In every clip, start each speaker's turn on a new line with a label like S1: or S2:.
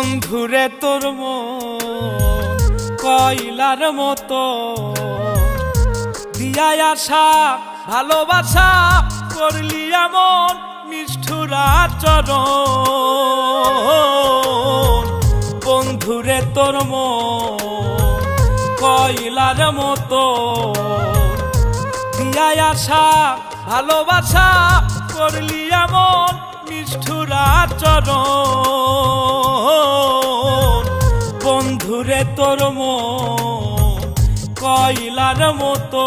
S1: বন্ধুরে তোর মন কয়লার মতো দিয়া আশা ভালোবাসা করলি এমন নিষ্ঠুর আচরণ। বন্ধুরে তোর মন কয়লার মতো দিয়া আশা ভালোবাসা করলি এমন নিষ্ঠুর আচরণ। বন্ধুরে তোর মন কয়লার মতো।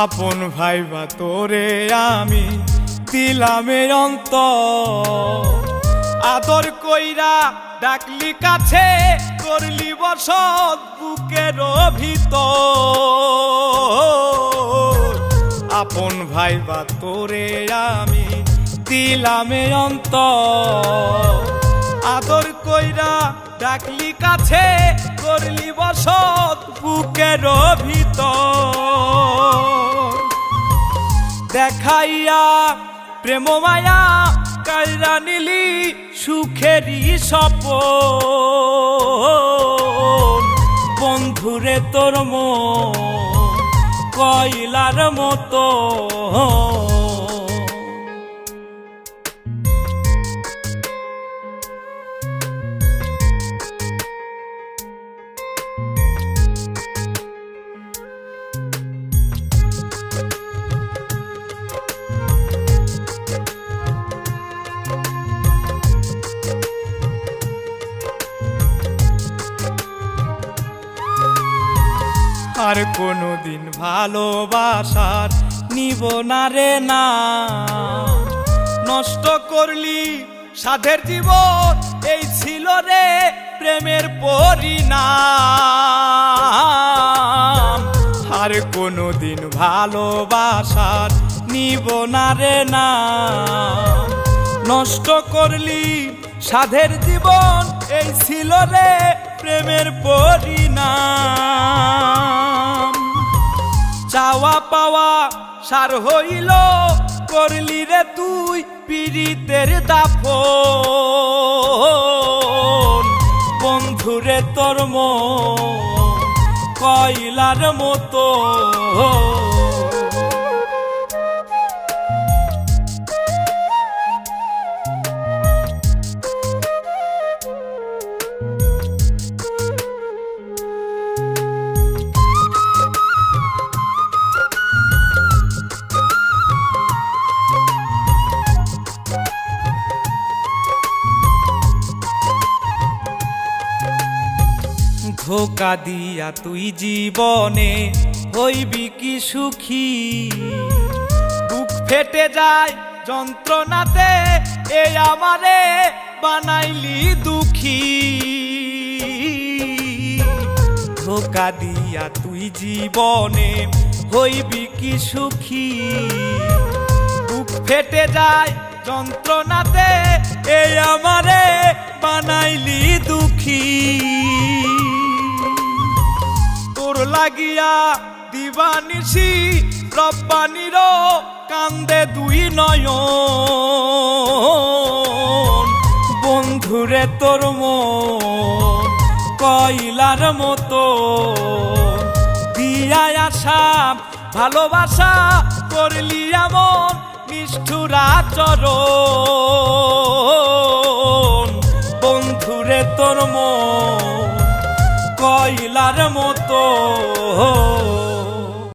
S1: আপন ভাইবা তোরে আমি দিলামে অন্তর, আদর কইরা ডাকলি কাছে করলি বসত বুকের ভিতর। আপন ভাইবা তোরে আমি দিলামে অন্তর, আদর কইরা ডাকলি কাছে করলি বসত বুকের ভিতর। দেখাইয়া প্রেম মায়া কাইরা নিলি সুখেরই সপন। বন্ধুরে তোর মন কয়লার মতো। আর কোনদিন ভালোবাসার নিব না রে না, নষ্ট করলি সাধের জীবন এই ছিল রে প্রেমের পরিণাম। আর কোনদিন ভালোবাসার নিব না রে না, নষ্ট করলি সাধের জীবন এই ছিল রে প্রেমের পরিণাম। চাওয়া পাওয়া সার হইল করলি রে তুই পীড়িতের দাফন। বন্ধুরে তোর মন কয়লার মতো। ধোকা দিয়া তুই জীবনে হইবি কি সুখী, বুক ফেটে যায় যন্ত্রণাতে এই আমারে বানাইলি দুঃখী। ধোকা দিয়া তুই জীবনে হইবি কি সুখী, বুক ফেটে যায় যন্ত্রণাতে এই আমারে বানাইলি দুঃখী। তোর লাগিয়া দিবানিসি রব্বানির কান্দে দুই নয়ন। বন্ধুরে তোর মন কয়লার মতো দিয়া আশা ভালোবাসা করলি এমন নিষ্ঠুর আচরণ। বন্ধুরে তোর মন কয়লার মতো।